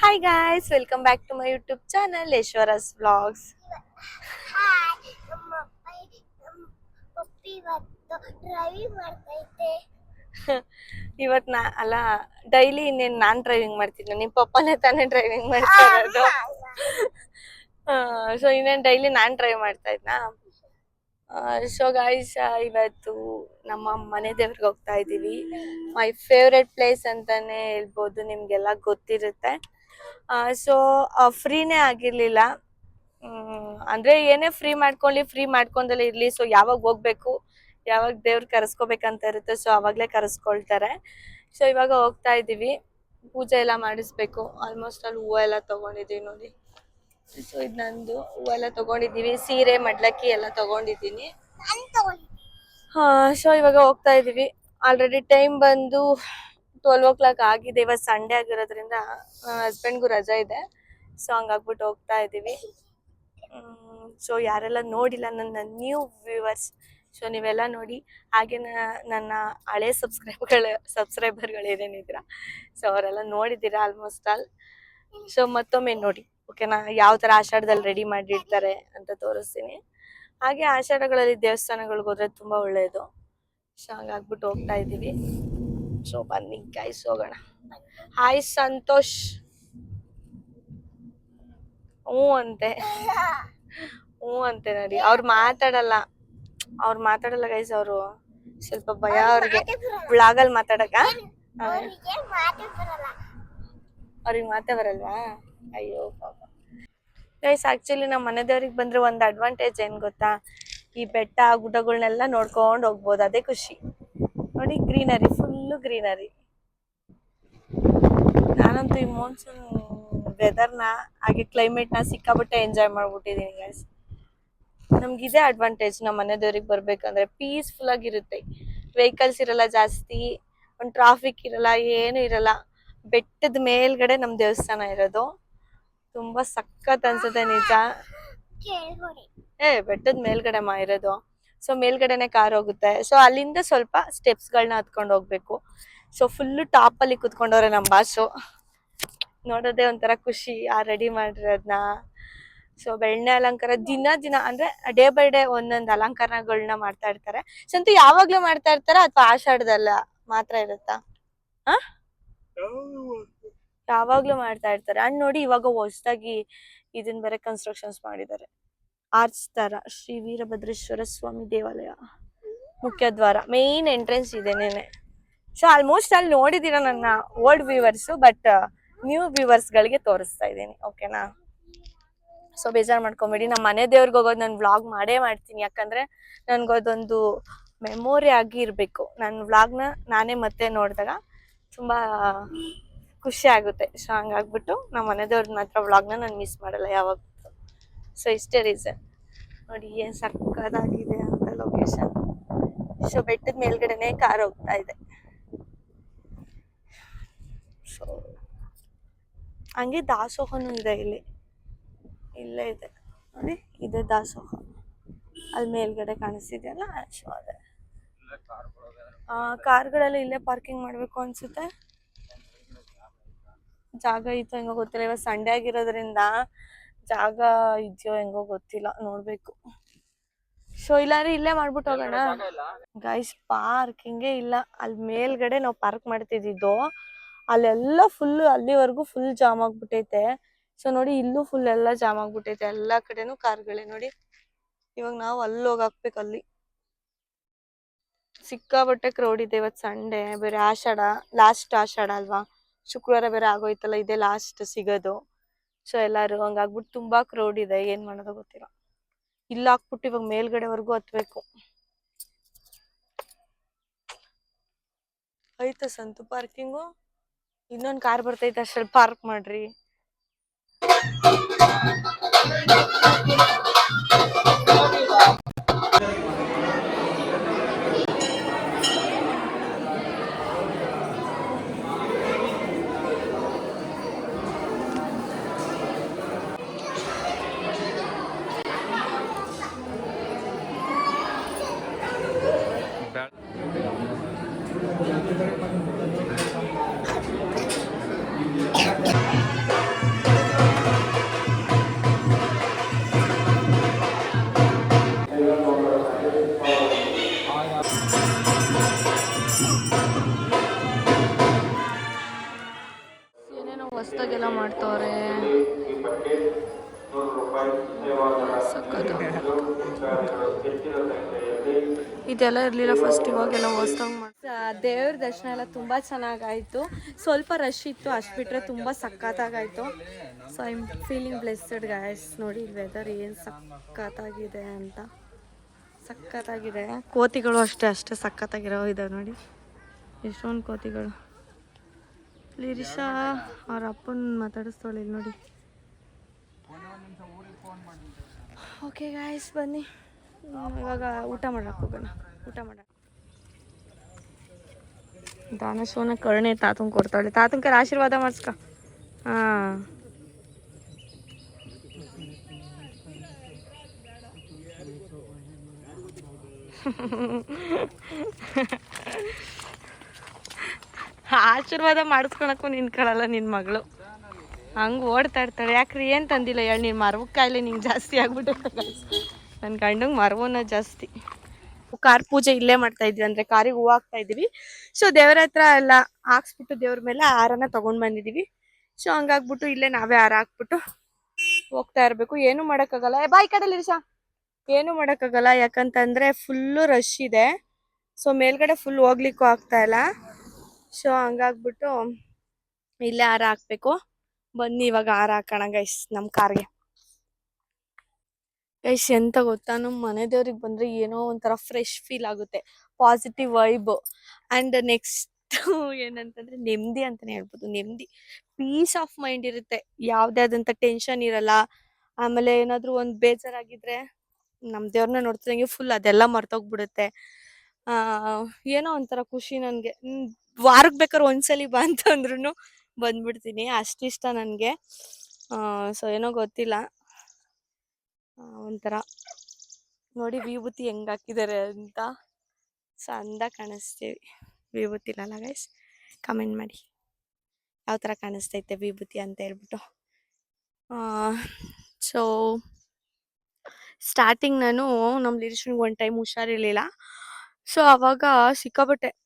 Hi guys, welcome back to my YouTube channel Eshwara's Vlogs. Hi ನಮ್ಮ ಪಪ್ಪಿ ಇವತ್ತು driving ಮಾಡ್ತೈತೆ. ಇವತ್ತು ಅಲ್ಲ ಡೈಲಿ ಇನ್ನೇನು ನಾನು ಡ್ರೈವಿಂಗ್ ಮಾಡ್ತೀನಿ, ನಿಮ್ಮ ಪಪ್ಪನೇ ತಾನೇ ಡ್ರೈವಿಂಗ್ ಮಾಡ್ತಾ ಇರೋದು. ಸೊ ಇನ್ನೇನು ಡೈಲಿ ನಾನು ಡ್ರೈವ್ ಮಾಡ್ತಾ ಇದ್ನಾ. ಸೊ ಗಾಯ್ಸ್, ಇವತ್ತು ನಮ್ಮ ಮನೆ ದೇವ್ರಿಗೆ ಹೋಗ್ತಾ ಇದ್ದೀವಿ. ಮೈ ಫೇವ್ರೆಟ್ ಪ್ಲೇಸ್ ಅಂತಾನೆ ಹೇಳ್ಬೋದು, ನಿಮ್ಗೆಲ್ಲ ಗೊತ್ತಿರುತ್ತೆ. ಸೊ ಫ್ರೀನೇ ಆಗಿರ್ಲಿಲ್ಲ. ಅಂದ್ರೆ ಏನೇ ಫ್ರೀ ಮಾಡ್ಕೊಂಡಲ್ಲೇ ಇರ್ಲಿ. ಸೊ ಯಾವಾಗ ಹೋಗ್ಬೇಕು, ಯಾವಾಗ ದೇವ್ರ ಕರೆಸ್ಕೋಬೇಕಂತ ಇರುತ್ತೆ, ಸೊ ಅವಾಗ್ಲೇ ಕರೆಸ್ಕೊಳ್ತಾರೆ. ಸೊ ಇವಾಗ ಹೋಗ್ತಾ ಇದೀವಿ, ಪೂಜೆ ಎಲ್ಲ ಮಾಡಿಸ್ಬೇಕು. ಆಲ್ಮೋಸ್ಟ್ ಅಲ್ಲಿ ಹೂವು ಎಲ್ಲ ತಗೊಂಡಿದೀವಿ ನೋಡಿ. ಸೊ ಇದು ನಂದು ಹೂವೆಲ್ಲ ತಗೊಂಡಿದೀವಿ, ಸೀರೆ ಮಡ್ಲಕ್ಕಿ ಎಲ್ಲ ತಗೊಂಡಿದ್ದೀನಿ. ಸೊ ಇವಾಗ ಹೋಗ್ತಾ ಇದೀವಿ. ಆಲ್ರೆಡಿ ಟೈಮ್ ಬಂದು 12 o'clock ಆಗಿದೆ. ಇವತ್ತು ಸಂಡೇ ಆಗಿರೋದ್ರಿಂದ ಹಸ್ಬೆಂಡ್ಗೂ ರಜಾ ಇದೆ. ಸೊ ಹಂಗಾಗ್ಬಿಟ್ಟು ಹೋಗ್ತಾ ಇದೀವಿ. ಸೊ ಯಾರೆಲ್ಲ ನೋಡಿಲ್ಲ ನನ್ನ ನ್ಯೂ ವ್ಯೂವರ್ಸ್, ಸೊ ನೀವೆಲ್ಲ ನೋಡಿ. ಹಾಗೆ ನನ್ನ ಹಳೆ ಸಬ್ಸ್ಕ್ರೈಬರ್ಗಳು ಏನೇನಿದ್ದೀರಾ, ಸೊ ಅವರೆಲ್ಲ ನೋಡಿದ್ದೀರಾ ಆಲ್ಮೋಸ್ಟ್ ಆಲ್. ಸೊ ಮತ್ತೊಮ್ಮೆ ನೋಡಿ, ಓಕೆನಾ, ಯಾವ ಥರ ಆಷಾಢದಲ್ಲಿ ರೆಡಿ ಮಾಡಿರ್ತಾರೆ ಅಂತ ತೋರಿಸ್ತೀನಿ. ಹಾಗೆ ಆಷಾಢಗಳಲ್ಲಿ ದೇವಸ್ಥಾನಗಳಿಗೆ ಹೋದ್ರೆ ತುಂಬ ಒಳ್ಳೆಯದು. ಸೊ ಹಂಗಾಗ್ಬಿಟ್ಟು ಹೋಗ್ತಾ ಇದ್ದೀವಿ. ಸೊ ಬನ್ನಿ ಗೈಸ್, ಹೋಗೋಣ. ಹಾಯ್ ಸಂತೋಷ್. ಹ್ಞೂ ಅಂತೆ ನೋಡಿ. ಅವ್ರು ಮಾತಾಡಲ್ಲ ಗೈಸ್. ಅವರು ಸ್ವಲ್ಪ ಭಯ ಅವ್ರಿಗೆ ವ್ಲಾಗಲ್ಲಿ ಮಾತಾಡಕ. ಅವ್ರಿಗೆ ಮಾತೇ ಬರಲ್ವಾ? ಅಯ್ಯೋ ಪಾಪ. ಗೈಸ್, ಆಕ್ಚುಲಿ ನಮ್ಮ ಮನೆ ದೇವ್ರಿಗೆ ಬಂದ್ರೆ ಒಂದು ಅಡ್ವಾಂಟೇಜ್ ಏನ್ ಗೊತ್ತಾ, ಈ ಬೆಟ್ಟ ಗುಡ್ಡಗಳನ್ನೆಲ್ಲ ನೋಡ್ಕೊಂಡು ಹೋಗ್ಬೋದು, ಅದೇ ಖುಷಿ. ನೋಡಿ, ಗ್ರೀನರಿ, ಫುಲ್ಲು ಗ್ರೀನರಿ. ನಾನಂತೂ ಈ ಮಾನ್ಸೂನ್ ವೆದರ್ನ ಹಾಗೆ ಕ್ಲೈಮೇಟ್ನ ಸಿಕ್ಕಾಪಟ್ಟೆ ಎಂಜಾಯ್ ಮಾಡ್ಬಿಟ್ಟಿದ್ದೀನಿ ಗೈಸ್. ನಮ್ಗಿದೆ ಅಡ್ವಾಂಟೇಜ್, ನಮ್ಮ ಮನೆ ದೇವ್ರಿಗೆ ಬರ್ಬೇಕಂದ್ರೆ ಪೀಸ್ಫುಲ್ ಆಗಿರುತ್ತೆ. ವೆಹಿಕಲ್ಸ್ ಇರಲ್ಲ ಜಾಸ್ತಿ, ಒಂದು ಟ್ರಾಫಿಕ್ ಇರಲ್ಲ, ಏನು ಇರಲ್ಲ. ಬೆಟ್ಟದ ಮೇಲ್ಗಡೆ ನಮ್ಮ ದೇವಸ್ಥಾನ ಇರೋದು, ತುಂಬಾ ಸಖತ್ ಅನ್ಸುತ್ತೆ ನಿಜ. ಬೆಟ್ಟದ ಮೇಲ್ಗಡೆ ಇರೋದು. ಸೊ ಮೇಲ್ಗಡೆನೆ ಕಾರ್ ಹೋಗುತ್ತೆ. ಸೊ ಅಲ್ಲಿಂದ ಸ್ವಲ್ಪ ಸ್ಟೆಪ್ಸ್ಗಳನ್ನ ಹತ್ಕೊಂಡು ಹೋಗ್ಬೇಕು. ಸೊ ಫುಲ್ಲು ಟಾಪಲ್ಲಿ ಕುತ್ಕೊಂಡವ್ರೆ ನಮ್ಮ ಬಾಸು. ನೋಡೋದೇ ಒಂಥರ ಖುಷಿ ಆ ರೆಡಿ ಮಾಡಿರೋದನ್ನ. ಸೊ ಬೆಣ್ಣೆ ಅಲಂಕಾರ ದಿನ ಅಂದ್ರೆ ಡೇ ಬೈ ಡೇ ಒಂದೊಂದು ಅಲಂಕಾರಗಳನ್ನ ಮಾಡ್ತಾ ಇರ್ತಾರೆ. ಸೊ ಅಂತೂ ಯಾವಾಗ್ಲೂ ಮಾಡ್ತಾ ಇರ್ತಾರ ಅಥವಾ ಆಷಾಢದಲ್ಲ ಮಾತ್ರ ಇರುತ್ತಾ? ಯಾವಾಗ್ಲೂ ಮಾಡ್ತಾ ಇರ್ತಾರೆ. ಅಂಡ್ ನೋಡಿ, ಇವಾಗ ಹೊಸದಾಗಿ ಇದನ್ ಬೇರೆ ಕನ್ಸ್ಟ್ರಕ್ಷನ್ಸ್ ಮಾಡಿದ್ದಾರೆ, ಆರ್ಚ್ ತರ. ಶ್ರೀ ವೀರಭದ್ರೇಶ್ವರ ಸ್ವಾಮಿ ದೇವಾಲಯ ಮುಖ್ಯ ದ್ವಾರ, ಮೇನ್ ಎಂಟ್ರೆನ್ಸ್ ಇದೇನೇನೆ. ಸೊ ಆಲ್ಮೋಸ್ಟ್ ಅಲ್ಲಿ ನೋಡಿದೀರ ನನ್ನ old viewers, but new viewers ಗಳಿಗೆ ತೋರಿಸ್ತಾ ಇದ್ದೀನಿ, ಓಕೆನಾ. ಸೊ ಬೇಜಾರು ಮಾಡ್ಕೊಂಬೇಡಿ, ನಮ್ಮ ಮನೆ ದೇವ್ರಿಗೆ ಹೋಗೋದು ನಾನು ವ್ಲಾಗ್ ಮಾಡೇ ಮಾಡ್ತೀನಿ. ಯಾಕಂದ್ರೆ ನನ್ಗದೊಂದು ಮೆಮೊರಿ ಆಗಿ ಇರಬೇಕು. ನನ್ನ ವ್ಲಾಗ್ನ ನಾನೇ ಮತ್ತೆ ನೋಡಿದಾಗ ತುಂಬಾ ಖುಷಿ ಆಗುತ್ತೆ. ಸೊ ಹಂಗಾಗ್ಬಿಟ್ಟು ನಮ್ಮ ಮನೆ ದೇವ್ರದ್ದು ಮಾತ್ರ ವ್ಲಾಗ್ನ ನಾನು ಮಿಸ್ ಮಾಡಲ್ಲ ಯಾವಾಗ. ಸೊ ಇಷ್ಟೇ ರೀಸನ್. ನೋಡಿ ಏನು ಸಕ್ಕದಾಗಿದೆ ಅಂತ ಲೊಕೇಶನ್. ಸೊ ಬೆಟ್ಟದ ಮೇಲ್ಗಡೆನೆ ಕಾರ್ ಹೋಗ್ತಾ ಇದೆ. ಸೊ ಹಂಗೆ ದಾಸೋಹನೂ ಇದೆ ಇಲ್ಲಿ, ಇಲ್ಲೇ ಇದೆ ನೋಡಿ, ಇದೆ ದಾಸೋಹ. ಅಲ್ಲಿ ಮೇಲ್ಗಡೆ ಕಾಣಿಸ್ತಿದೆಯಲ್ಲ, ಸೊ ಅದೇ. ಕಾರ್ಗಳೆಲ್ಲ ಇಲ್ಲೇ ಪಾರ್ಕಿಂಗ್ ಮಾಡ್ಬೇಕು ಅನ್ಸುತ್ತೆ. ಜಾಗ ಇತ್ತು ಹೆಂಗೋ ಗೊತ್ತಿಲ್ಲ, ಇವಾಗ ಸಂಡೇ ಆಗಿರೋದ್ರಿಂದ ಜಾಗ ಇದೆಯೋ ಹೆಂಗೋ ಗೊತ್ತಿಲ್ಲ, ನೋಡ್ಬೇಕು. ಸೊ ಇಲ್ಲಾಂದ್ರೆ ಇಲ್ಲೇ ಮಾಡ್ಬಿಟ್ಟು ಹೋಗೋಣ ಗೈಸ್. ಪಾರ್ಕಿಂಗೇ ಇಲ್ಲ. ಅಲ್ಲಿ ಮೇಲ್ಗಡೆ ನಾವು ಪಾರ್ಕ್ ಮಾಡ್ತಿದ್ದಿದ್ದು, ಅಲ್ಲೆಲ್ಲ ಫುಲ್, ಅಲ್ಲಿವರೆಗೂ ಫುಲ್ ಜಾಮ್ ಆಗ್ಬಿಟ್ಟೈತೆ. ಸೊ ನೋಡಿ, ಇಲ್ಲೂ ಫುಲ್ ಎಲ್ಲ ಜಾಮ್ ಆಗ್ಬಿಟ್ಟೈತೆ, ಎಲ್ಲಾ ಕಡೆನೂ ಕಾರ್ಗಳೇ ನೋಡಿ. ಇವಾಗ ನಾವು ಅಲ್ಲಿ ಹೋಗಾಕ್ಬೇಕು. ಅಲ್ಲಿ ಸಿಕ್ಕಾಬಟ್ಟೆ ಕ್ರೌಡ್ ಇದೆ. ಇವತ್ತು ಸಂಡೇ ಬೇರೆ, ಆಷಾಢ, ಲಾಸ್ಟ್ ಆಷಾಢ ಅಲ್ವಾ, ಶುಕ್ರವಾರ ಬೇರೆ ಆಗೋಯ್ತಲ್ಲ, ಇದೇ ಲಾಸ್ಟ್ ಸಿಗೋದು. ಸೊ ಎಲ್ಲಾರು ಹಂಗಾಗ್ಬಿಟ್ಟು ತುಂಬಾ ಕ್ರೌಡ್ ಇದೆ. ಏನ್ ಮಾಡೋದು ಗೊತ್ತಿಲ್ಲ. ಇಲ್ಲ ಹಾಕ್ಬಿಟ್ಟು ಇವಾಗ ಮೇಲ್ಗಡೆವರೆಗೂ ಹತ್ಬೇಕು. ಆಯ್ತಾ ಸಂತು ಪಾರ್ಕಿಂಗು? ಇನ್ನೊಂದು ಕಾರ್ ಬರ್ತೈತೆ, ಅಷ್ಟ್ರಲ್ಲಿ ಪಾರ್ಕ್ ಮಾಡ್ರಿ. ಹೊಸ್ದಾಗೆಲ್ಲ ಮಾಡ್ತವ್ರೆ. ಸಖತ್ತು. ಇದೆಲ್ಲ ಇರಲಿಲ್ಲ ಫಸ್ಟ್, ಇವಾಗೆಲ್ಲ ಹೊಸ್ದಾಗಿ ದೇವ್ರ ದರ್ಶನ ಎಲ್ಲ ತುಂಬ ಚೆನ್ನಾಗಾಯಿತು. ಸ್ವಲ್ಪ ರಶ್ ಇತ್ತು, ಅಷ್ಟು ಬಿಟ್ಟರೆ ತುಂಬ ಸಖತ್ತಾಗಾಯಿತು. So I am feeling blessed guys. ನೋಡಿ ವೆದರ್ ಏನು ಸಖತ್ತಾಗಿದೆ ಅಂತ, ಸಖತ್ತಾಗಿದೆ. ಕೋತಿಗಳು ಅಷ್ಟೇ ಸಖತ್ತಾಗಿರೋ ಇದಾವೆ ನೋಡಿ, ಎಷ್ಟೊಂದು ಕೋತಿಗಳು. ಲಿರಿಷಾ ಅವ್ರ ಅಪ್ಪನ ಮಾತಾಡಿಸ್ತವಳೆ ಇಲ್ಲಿ ನೋಡಿ. ಓಕೆ ಗಾಯ್ಸ್, ಬನ್ನಿ ಇವಾಗ ಊಟ ಮಾಡಕ್ಕೆ ಹೋಗೋಣ. ಊಟ ಮಾಡೋಣ. ದಾನಶೋನ ಕರುಣೆ ತಾತಂಗೆ ಕೊಡ್ತಾಳೆ. ತಾತಂಕರ ಆಶೀರ್ವಾದ ಮಾಡಿಸ್ಕ. ಹಾಂ, ಆಶೀರ್ವಾದ ಮಾಡಿಸ್ಕೊಳಕ್ಕೂ ನಿನ್ಕೊಳ್ಳಲ್ಲ ನಿನ್ನ ಮಗಳು. ಹಂಗೆ ಓಡ್ತಾ ಇರ್ತಾಳೆ. ಯಾಕ್ರಿ ಏನು ತಂದಿಲ್ಲ ಹೇಳಿ, ನೀನು ಮರವು ಕಾಯಿಲೆ ನಿಂಗೆ ಜಾಸ್ತಿ ಆಗ್ಬಿಟ್ಟೆ. ನನ್ನ ಗಂಡಂಗೆ ಮರವನ್ನ ಜಾಸ್ತಿ. ಕಾರ್ ಪೂಜೆ ಇಲ್ಲೇ ಮಾಡ್ತಾ ಇದ್ವಿ, ಅಂದರೆ ಕಾರಿಗೆ ಹೂವು ಹಾಕ್ತಾ ಇದ್ದೀವಿ. ಸೊ ದೇವರ ಹತ್ರ ಎಲ್ಲ ಹಾಕ್ಸ್ಬಿಟ್ಟು ದೇವ್ರ ಮೇಲೆ ಹಾರನ ತೊಗೊಂಡು ಬಂದಿದ್ದೀವಿ. ಸೊ ಹಂಗಾಗ್ಬಿಟ್ಟು ಇಲ್ಲೇ ನಾವೇ ಹಾರ ಹಾಕ್ಬಿಟ್ಟು ಹೋಗ್ತಾ ಇರಬೇಕು. ಏನು ಮಾಡೋಕ್ಕಾಗಲ್ಲ. ಬಾಯ್ ಕಡೆಲಿ ಇರಿಸಾ, ಏನು ಮಾಡೋಕ್ಕಾಗಲ್ಲ. ಯಾಕಂತಂದರೆ ಫುಲ್ಲು ರಶ್ ಇದೆ. ಸೊ ಮೇಲ್ಗಡೆ ಫುಲ್ ಹೋಗ್ಲಿಕ್ಕೂ ಆಗ್ತಾ ಇಲ್ಲ. ಸೊ ಹಂಗಾಗ್ಬಿಟ್ಟು ಇಲ್ಲೇ ಹಾರ ಹಾಕ್ಬೇಕು. ಬನ್ನಿ ಇವಾಗ ಹಾರ ಹಾಕೋಣ ಗೈಸ್ ನಮ್ಮ ಕಾರ್ಗೆ. ಗೈಸ್ ಎಂತ ಗೊತ್ತಾ, ನಮ್ಮ ಮನೆ ದೇವ್ರಿಗೆ ಬಂದರೆ ಏನೋ ಒಂಥರ ಫ್ರೆಶ್ ಫೀಲ್ ಆಗುತ್ತೆ, ಪಾಸಿಟಿವ್ ವೈಬ್. ಆ್ಯಂಡ್ ನೆಕ್ಸ್ಟ್ ಏನಂತಂದರೆ ನೆಮ್ಮದಿ ಅಂತಲೇ ಹೇಳ್ಬೋದು. ನೆಮ್ಮದಿ, ಪೀಸ್ ಆಫ್ ಮೈಂಡ್ ಇರುತ್ತೆ. ಯಾವುದೇ ಆದಂಥ ಟೆನ್ಷನ್ ಇರಲ್ಲ. ಆಮೇಲೆ ಏನಾದರೂ ಒಂದು ಬೇಜಾರಾಗಿದ್ದರೆ ನಮ್ಮ ದೇವ್ರನ್ನ ನೋಡ್ತಿದಂಗೆ ಫುಲ್ ಅದೆಲ್ಲ ಮರ್ತೋಗ್ಬಿಡುತ್ತೆ. ಏನೋ ಒಂಥರ ಖುಷಿ ನನಗೆ. ವಾರಕ್ಕೆ ಬೇಕಾದ್ರೆ ಒಂದ್ಸಲಿ ಬಾ ಅಂತಂದ್ರೂ ಬಂದ್ಬಿಡ್ತೀನಿ, ಅಷ್ಟಿಷ್ಟ ನನಗೆ. ಸೊ ಏನೋ ಗೊತ್ತಿಲ್ಲ, ಒಂಥರ ನೋಡಿ ವಿಭೂತಿ ಹೆಂಗೆ ಹಾಕಿದ್ದಾರೆ ಅಂತ. ಚಂದ ಕಾಣಿಸ್ತೀವಿ ವಿಭೂತಿಲಲ್ಲ ಗೈಸ್? ಕಮೆಂಟ್ ಮಾಡಿ ಯಾವ ಥರ ಕಾಣಿಸ್ತೈತೆ ವಿಭೂತಿ ಅಂತ ಹೇಳ್ಬಿಟ್ಟು. ಸೊ ಸ್ಟಾರ್ಟಿಂಗ್ ನಾನು ನಮ್ಮ ಲಿರಿಷನ್ಗೆ ಒಂದು ಟೈಮ್ ಹುಷಾರಿರಲಿಲ್ಲ. ಸೊ ಅವಾಗ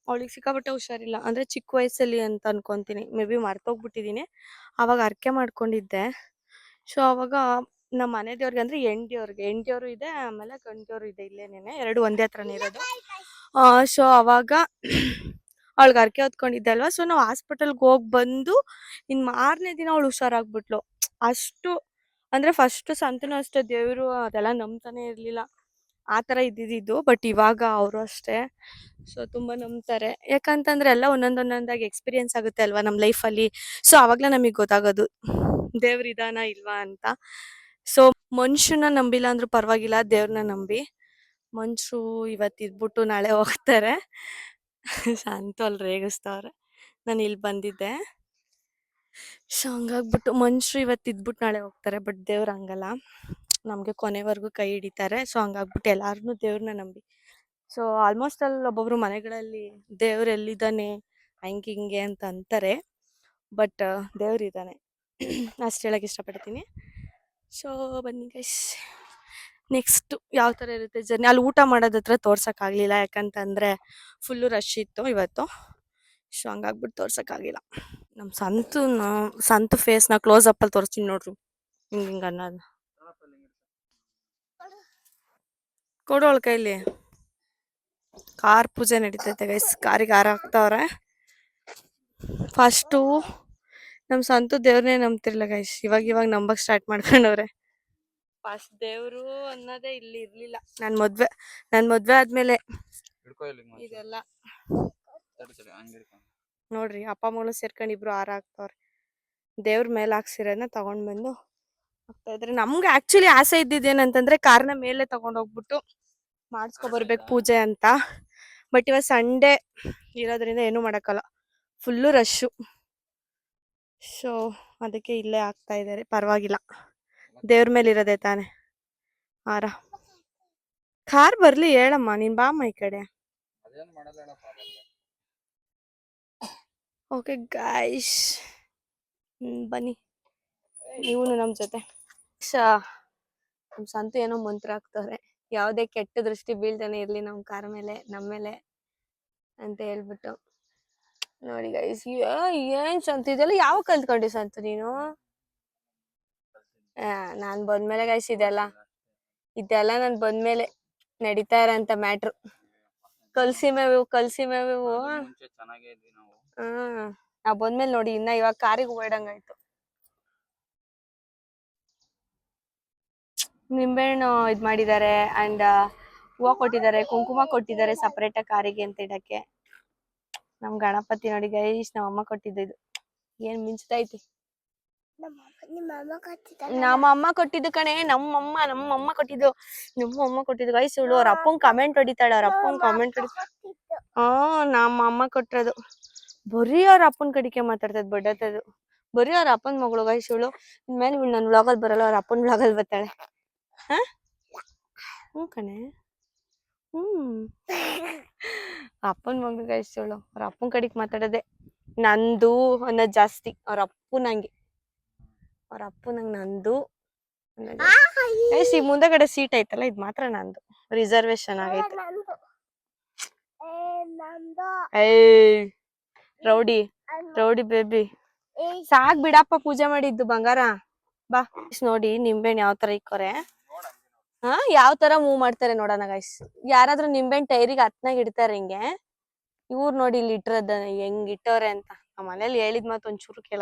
ಅವಳಿಗೆ ಸಿಕ್ಕಾಪಟ್ಟೆ ಹುಷಾರಿಲ್ಲ. ಅಂದರೆ ಚಿಕ್ಕ ವಯಸ್ಸಲ್ಲಿ ಅಂತ ಅನ್ಕೊತೀನಿ, ಮೇ ಬಿ ಮರ್ತೋಗ್ಬಿಟ್ಟಿದ್ದೀನಿ. ಆವಾಗ ಅರ್ಕೆ ಮಾಡ್ಕೊಂಡಿದ್ದೆ. ಸೊ ಅವಾಗ ನಮ್ಮ ಮನೆ ದೇವ್ರಿಗೆ ಅಂದರೆ ಹೆಂಡ್ತಿಯವ್ರು ಇದೆ, ಆಮೇಲೆ ಗಂಡ್ದೇವ್ರು ಇದೆ. ಇಲ್ಲೇನೇನೆ ಎರಡು ಒಂದೇ ಹತ್ರನೇ ಇರೋದು. ಸೊ ಅವಾಗ ಅವಳಿಗೆ ಅರ್ಕೆ ಹೊತ್ಕೊಂಡಿದ್ದೆ ಅಲ್ವಾ. ಸೊ ನಾವು ಹಾಸ್ಪಿಟಲ್ಗೆ ಹೋಗಿ ಬಂದು ಇನ್ನು ಮಾರನೇ ದಿನ ಅವಳು ಹುಷಾರಾಗ್ಬಿಟ್ಲು. ಅಷ್ಟು ಅಂದರೆ ಫಸ್ಟು ಸಂತನೂ ಅಷ್ಟೇ ದೇವರು ಅದೆಲ್ಲ ನಂಬ್ತಾನೆ ಇರಲಿಲ್ಲ, ಆ ಥರ ಇದ್ದಿದ್ದು. ಬಟ್ ಇವಾಗ ಅವರು ಅಷ್ಟೇ. ಸೊ ತುಂಬ ನಂಬ್ತಾರೆ. ಯಾಕಂತಂದರೆ ಎಲ್ಲ ಒಂದೊಂದಾಗಿ ಎಕ್ಸ್ಪೀರಿಯೆನ್ಸ್ ಆಗುತ್ತೆ ಅಲ್ವಾ ನಮ್ಮ ಲೈಫಲ್ಲಿ. ಸೊ ಆವಾಗಲೇ ನಮಗೆ ಗೊತ್ತಾಗೋದು ದೇವ್ರು ಇದಾನ ಇಲ್ವಾ ಅಂತ. ಸೊ ಮನುಷ್ಯನ ನಂಬಿಲ್ಲ ಅಂದ್ರೂ ಪರವಾಗಿಲ್ಲ, ದೇವ್ರನ್ನ ನಂಬಿ. ಮನುಷ್ಯರು ಇವತ್ತು ಇದ್ಬಿಟ್ಟು ನಾಳೆ ಹೋಗ್ತಾರೆ. ಸಂತು ಅಲ್ಲಿ ರೇಗಿಸ್ತವ್ರೆ. ನಾನು ಇಲ್ಲಿ ಬಂದಿದ್ದೆ. ಸೊ ಹಂಗಾಗ್ಬಿಟ್ಟು ಮನುಷ್ಯರು ಇವತ್ತು ಇದ್ಬಿಟ್ಟು ನಾಳೆ ಹೋಗ್ತಾರೆ, ಬಟ್ ದೇವ್ರು ಹಂಗಲ್ಲ, ನಮಗೆ ಕೊನೆವರೆಗೂ ಕೈ ಹಿಡಿತಾರೆ. ಸೊ ಹಂಗಾಗ್ಬಿಟ್ಟು ಎಲ್ಲರೂ ದೇವ್ರನ್ನ ನಂಬಿ. ಸೊ ಆಲ್ಮೋಸ್ಟ್ ಅಲ್ಲಿ ಒಬ್ಬೊಬ್ರು ಮನೆಗಳಲ್ಲಿ ದೇವ್ರು ಎಲ್ಲಿದ್ದಾನೆ ಹಂಗೆ ಹಿಂಗೆ ಅಂತ ಅಂತಾರೆ, ಬಟ್ ದೇವ್ರಿದ್ದಾನೆ ಅಷ್ಟು ಹೇಳಕ್ಕೆ ಇಷ್ಟಪಡ್ತೀನಿ. ಸೊ ಬನ್ನಿ ಗೈಸ್, ನೆಕ್ಸ್ಟ್ ಯಾವ ಥರ ಇರುತ್ತೆ ಜರ್ನಿ. ಅಲ್ಲಿ ಊಟ ಮಾಡೋದ ಹತ್ರ ತೋರ್ಸೋಕ್ಕಾಗಲಿಲ್ಲ, ಯಾಕಂತಂದರೆ ಫುಲ್ಲು ರಶ್ ಇತ್ತು ಇವತ್ತು. ಸೊ ಹಂಗಾಗ್ಬಿಟ್ಟು ತೋರ್ಸೋಕ್ಕಾಗಿಲ್ಲ. ನಮ್ಮ ಸಂತು ಫೇಸ್ನ ಕ್ಲೋಸ್ ಅಪ್ಪಲ್ಲಿ ತೋರಿಸ್ತೀನಿ ನೋಡ್ರಿ, ಹಿಂಗೆ ಅನ್ನೋದು. ಕೊಡೋಳ ಕೈಲಿ ಕಾರ್ ಪೂಜೆ ನಡೀತೈತೆ ಗೈಸ್. ಕಾರಿಗೆ ಹಾರ ಹಾಕ್ತವ್ರೆ. ಫಸ್ಟು ನಮ್ಮ ಸಂತು ದೇವ್ರನ್ನೇ ನಂಬ್ತಿರ್ಲಿಲ್ಲ ಗೈಸ್, ಇವಾಗ ನಂಬಕ್ಕೆ ಸ್ಟಾರ್ಟ್ ಮಾಡ್ಕೊಂಡವ್ರೆ. ಫಸ್ಟ್ ದೇವರು ಅನ್ನೋದೇ ಇಲ್ಲಿ ಇರಲಿಲ್ಲ. ನನ್ನ ಮದುವೆ ಆದಮೇಲೆ ಇದೆಲ್ಲ ನೋಡ್ರಿ, ಅಪ್ಪ ಮಗಳು ಸೇರ್ಕೊಂಡು ಇಬ್ರು ಹಾರ ಹಾಕ್ತವ್ರೆ. ದೇವ್ರ ಮೇಲೆ ಹಾಕ್ಸಿರೋದನ್ನ ತಗೊಂಡು ಬಂದು ಹಾಕ್ತಾ ಇದ್ರೆ. ನಮ್ಗೆ ಆ್ಯಕ್ಚುಲಿ ಆಸೆ ಇದ್ದಿದ್ದೇನಂತಂದರೆ ಕಾರ್ನ ಮೇಲೆ ತಗೊಂಡೋಗ್ಬಿಟ್ಟು ಮಾಡಿಸ್ಕೊಬರ್ಬೇಕು ಪೂಜೆ ಅಂತ. ಬಟ್ ಇವತ್ತು ಸಂಡೇ ಇರೋದ್ರಿಂದ ಏನೂ ಮಾಡೋಕ್ಕಲ್ಲ, ಫುಲ್ಲು ರಶ್ಶು. ಸೊ ಅದಕ್ಕೆ ಇಲ್ಲೇ ಹಾಕ್ತಾ ಇದ್ದಾರೆ. ಪರವಾಗಿಲ್ಲ, ದೇವ್ರ ಮೇಲೆ ಇರೋದೇ ತಾನೆ ಹಾರ. ಕಾರ್ ಬರಲಿ ಹೇಳಮ್ಮ, ನೀನು ಬಾಮ್ಮ ಈ ಕಡೆ. ಓಕೆ ಗಾಯ್ಸ್, ಬನ್ನಿ ನೀವು ನಮ್ಮ ಜೊತೆ. ನಮ್ಮ ಸಂತು ಏನೋ ಮಂತ್ರ ಹಾಕ್ತವ್ರೆ, ಯಾವುದೇ ಕೆಟ್ಟ ದೃಷ್ಟಿ ಬೀಳ್ತಾನೆ ಇರಲಿ ನಮ್ಮ ಕಾರ್ ಮೇಲೆ, ನಮ್ಮ ಮೇಲೆ ಅಂತ ಹೇಳ್ಬಿಟ್ಟು. ನೋಡಿ ಗೈಸ್, ಏನ್ ಸಂತು ಇದೆಲ್ಲ ಯಾವ ಕಲ್ತ್ಕೊಂಡಿ ಸಂತು ನೀನು? ನಾನ್ ಬಂದ್ಮೇಲೆ ಗೈಸ್ ಇದೆಲ್ಲ ನಾನ್ ಬಂದ್ಮೇಲೆ ನಡೀತಾ ಇರೋಂತ ಮ್ಯಾಟ್ರು. ಕಲ್ಸಿ ಮೇವು ನಾವ್ ಬಂದ್ಮೇಲೆ ನೋಡಿ, ಇನ್ನ ಇವಾಗ ಕಾರಿಗೆ ಓಡಂಗಾಯ್ತು. ನಿಂಬೆಹಣ್ಣು ಇದ್ ಮಾಡಿದ್ದಾರೆ ಅಂಡ್ ಹೂವ ಕೊಟ್ಟಿದ್ದಾರೆ, ಕುಂಕುಮ ಕೊಟ್ಟಿದ್ದಾರೆ ಸಪರೇಟ್ ಕಾರಿಗೆ ಅಂತ ಇಡಕ್ಕೆ. ನಮ್ ಗಣಪತಿ ನೋಡಿ ಗೈಸ್, ನಮ್ಮ ಅಮ್ಮ ಕೊಟ್ಟಿದ್ದು. ಏನ್ ಮಿಂಚ್ತೈತಿ. ನಮ್ಮ ಅಮ್ಮ ಕೊಟ್ಟಿದ್ದು ಕಣೆ, ನಮ್ಮಮ್ಮ ಕೊಟ್ಟಿದ್ದು ಗೈಸ್. ಇವಳು ಅವ್ರ ಅಪ್ಪಂಗ್ ಕಮೆಂಟ್ ಹೊಡಿತಾಳೆ, ನಮ್ಮ ಅಮ್ಮ ಕೊಟ್ಟಿರೋದು. ಬರೀ ಅವ್ರ ಅಪ್ಪನ್ ಕಡಿಕೆ ಮಾತಾಡ್ತದ ಬಡ್ಡತ್ತದು. ಬರೀ ಅವ್ರ ಅಪ್ಪನ್ ಮಗಳು ಗೈಸ್ ಇವಳು. ಇನ್ಮೇಲೆ ಇವಳು ನನ್ ವ್ಲಾಗಲ್ ಬರಲ್ಲ, ಅವ್ರ ಅಪ್ಪನ್ ವ್ಲಾಗಲ್ ಬರ್ತಾಳೆ. ಕಣೆ ಅಪ್ಪನ್ ಮಗಳು ಗೈಸ್ ಇವಳು. ಅವ್ರ ಅಪ್ಪನ್ ಕಡಿಕ್ ಮಾತಾಡೋದೆ. ನಂದು ಅನ್ನೋದ್ ಜಾಸ್ತಿ, ಅವ್ರ ಅಪ್ಪು ನಂಗೆ ನಂದು ಈ ಮುಂದಗಡೆ ಸೀಟ್ ಐತಲ್ಲ, ಇದ್ ಮಾತ್ರ ನಂದು. ರಿಸರ್ವೇಶನ್ ಆಗೈತೆ. ರೌಡಿ ಬೇಬಿ ಸಾಕ್ ಬಿಡಪ್ಪ, ಪೂಜೆ ಮಾಡಿದ್ದು ಬಂಗಾರ. ಬಾ ನೋಡಿ ನಿಂಬೆಹಣ್ಣು ಯಾವ ತರ ಇಕ್ಕೋರೆ, ಯಾವ ತರ ಮೂವ್ ಮಾಡ್ತಾರೆ ನೋಡೋಣ ಗೈಸ್. ಯಾರಾದ್ರೂ ನಿಂಬೆಹಣ್ಣು ಟೈರಿಗೆ ಹತ್ನಾಗ ಇಡ್ತಾರೆ ಹಿಂಗೆ. ಇವ್ರು ನೋಡಿ ಇಲ್ಲಿ ಇಟ್ಟಿರೋದ ಹೆಂಗ್ ಇಟ್ಟವ್ರೆ ಅಂತ. ನಮ್ಮ ಮನೇಲಿ ಹೇಳಿದ್ ಮಾತು ಒಂಚೂರು ಕೇಳ.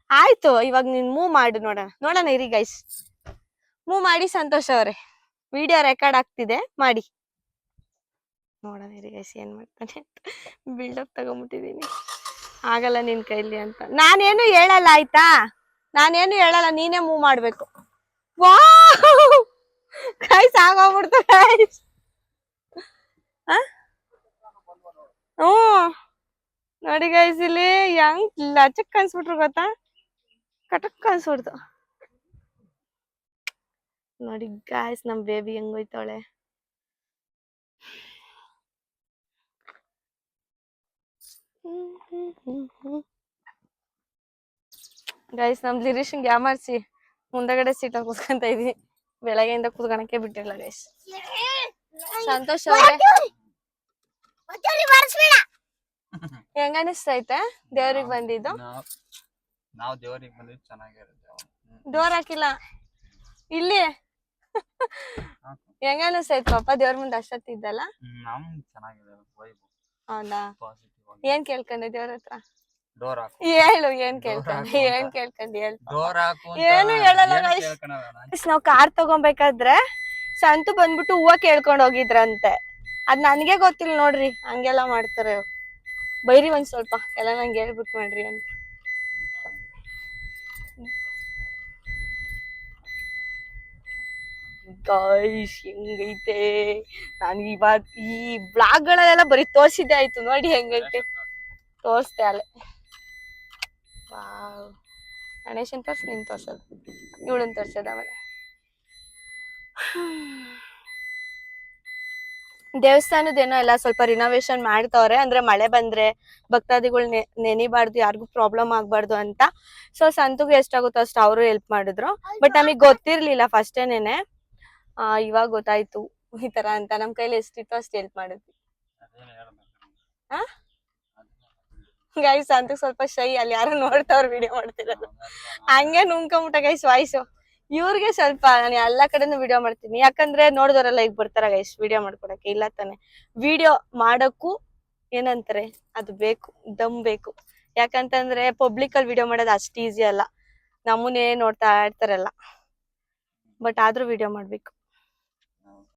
ಆಯ್ತು, ಇವಾಗ ನೀನ್ ಮೂವ್ ಮಾಡಿ ನೋಡೋಣ ಇರಿ ಗೈಸ್. ಮೂವ್ ಮಾಡಿ ಸಂತೋಷ್ ಅವ್ರೆ, ವಿಡಿಯೋ ರೆಕಾರ್ಡ್ ಆಗ್ತಿದೆ, ಮಾಡಿ ನೋಡೋಣ ಇರಿ ಗೈಸ್ ಏನ್ ಮಾಡ್ತಾನೆ. ಬಿಲ್ಡಪ್ ತಗೊಂಡ್ಬಿಟ್ಟಿದೀನಿ, ಆಗಲ್ಲ ನಿನ್ ಕೈಲಿ ಅಂತ. ನಾನೇನು ಹೇಳಲ್ಲ ಆಯ್ತಾ, ನೀನೇ ಮೂವ್ ಮಾಡ್ಬೇಕು. ಗೈಸ್ ಆಗೋಗ್ಬಿಡ್ತು ಗೈಸ್. ನೋಡಿ ಗೈಸ್, ಇಲ್ಲಿ ಹೆಂಗ್ ಲಚಕ್ ಕನ್ಸ್ಬಿಟ್ರು ಗೊತ್ತಾ, ಕಟಕ್ ಕನ್ಸ್ಬಿಡ್ತು. ನೋಡಿ ಗೈಸ್, ನಮ್ ಬೇಬಿ ಹೆಂಗೋಯ್ತಾಳೆ. ಗೈಸ್, ನಮ್ ಲಿರೀಶಂಗ್ ಯಾಮಾರ್ಸಿ ಮುಂದಗಡೆ ಸೀಟಲ್ಲಿ ಕೂತ್ಕೊಂತ ಇದೀನಿ. ಬೆಳಗ್ಗೆಯಿಂದ ಕೂತ್ಕೊಳಕ್ಕೆ ಬಿಟ್ಟಿಲ್ಲ ಗೈಸ್. ಸಂತೋಷ್ ಅವ್ರೆ, ಹೆಂಗ ಅನಿಸ್ತೈತೆ ದೇವ್ರಿಗೆ ಬಂದಿದ್ದು? ನಾವು ದೇವ್ರಿಗೆ ಬಂದಿದ್ದು ಚೆನ್ನಾಗಿರುತ್ತೆ. ಡೋರ್ ಹಾಕಿಲ್ಲ ಇಲ್ಲಿ. ಹೆಂಗ ಅನಿಸ್ತೈತ್ ಪಾಪ ದೇವ್ರ ಮುಂದೆ ಅಷ್ಟೊತ್ತಿದ್ದಲ್ಲ? ಹೌದಾ? ಏನ್ ಕೇಳ್ಕೊಂಡೆ ದೇವ್ರ ಹತ್ರ? ಹೇಳು, ಏನ್ ಕೇಳ್ಕೊಂಡಿ ಹೇಳು. ಏನು ಹೇಳಲ್ಲ ಗೈಸ್. ನಾವ್ ಕಾರ್ ತಗೊಂಬೇಕಾದ್ರೆ ಸಂತು ಬಂದ್ಬಿಟ್ಟು ಹೂವ ಕೇಳ್ಕೊಂಡ್ ಹೋಗಿದ್ರಂತೆ. ಅದ್ ನನ್ಗೆ ಗೊತ್ತಿಲ್ಲ ನೋಡ್ರಿ, ಹಂಗೆಲ್ಲ ಮಾಡ್ತಾರೆ. ಬೈರಿ ಒಂದ್ ಸ್ವಲ್ಪ ಎಲ್ಲ ನಂಗೆ ಹೇಳ್ಬಿಟ್ ಮಾಡ್ರಿ ಅಂತ. ಗೈಸ್ ಹೆಂಗೈತೆ, ನಾನು ಇವಾಗ ಈ ಬ್ಲಾಗ್ ಗಳಲ್ಲೆಲ್ಲ ಬರೀ ತೋರ್ಸಿದ್ದೆ ಆಯ್ತು. ನೋಡಿ ಹೆಂಗೈತೆ, ತೋರ್ಸ್ದೆ ಅಲ್ಲೇ. ಗಣೇಶನ್ ತೋರ್ಸ್, ನೀನ್ ತೋರ್ಸೋದು, ಇವಳನ್ ತೋರ್ಸೋದು. ಆಮೇಲೆ ದೇವಸ್ಥಾನದೇನೋ ಎಲ್ಲ ಸ್ವಲ್ಪ ರಿನೋವೇಶನ್ ಮಾಡ್ತವ್ರೆ. ಅಂದ್ರೆ ಮಳೆ ಬಂದ್ರೆ ಭಕ್ತಾದಿಗಳು ನೆನಿಬಾರ್ದು, ಯಾರಿಗೂ ಪ್ರಾಬ್ಲಮ್ ಆಗ್ಬಾರ್ದು ಅಂತ. ಸೊ ಸಂತುಗೆ ಎಷ್ಟಾಗುತ್ತೋ ಅಷ್ಟು ಅವರು ಹೆಲ್ಪ್ ಮಾಡಿದ್ರು. ಬಟ್ ನಮಗ್ ಗೊತ್ತಿರ್ಲಿಲ್ಲ ಫಸ್ಟೇನೆ. ಇವಾಗ ಗೊತ್ತಾಯ್ತು ಈ ತರ ಅಂತ. ನಮ್ ಕೈಲಿ ಎಷ್ಟಿತ್ತು ಅಷ್ಟು ಹೆಲ್ಪ್ ಮಾಡಿದ್ವಿ. ಗೈಸ್ ಸಂತುಗ್ ಸ್ವಲ್ಪ ಶೈ, ಅಲ್ಲಿ ಯಾರು ನೋಡ್ತಾವ್ರ ವಿಡಿಯೋ ಮಾಡ್ತಿರೋದು, ಹಂಗೆ ನುಂಗ್ಕೊಂಬಿಟ್ಟ ಗೈಸ್ ವಾಯ್ಸು. ಇವ್ರಿಗೆ ಸ್ವಲ್ಪ ನಾನು ಎಲ್ಲಾ ಕಡೆನೂ ವಿಡಿಯೋ ಮಾಡ್ತೀನಿ, ಯಾಕಂದ್ರೆ ನೋಡಿದವರೆಲ್ಲ ಈಗ ಬರ್ತಾರ ಗೈಸ್ ವಿಡಿಯೋ ಮಾಡ್ಕೊಡಕ್ಕೆ. ಇಲ್ಲ ತಾನೆ, ವಿಡಿಯೋ ಮಾಡಕ್ಕೂ ಏನಂತಾರೆ ಅದು ಬೇಕು, ದಮ್ ಬೇಕು. ಯಾಕಂತಂದ್ರೆ ಪಬ್ಲಿಕ್ ಅಲ್ಲಿ ವಿಡಿಯೋ ಮಾಡೋದು ಅಷ್ಟು ಈಸಿ ಅಲ್ಲ. ನಮ್ಮನ್ನೇ ನೋಡ್ತಾ ಇರ್ತಾರಲ್ಲ, ಬಟ್ ಆದ್ರೂ ವಿಡಿಯೋ ಮಾಡ್ಬೇಕು.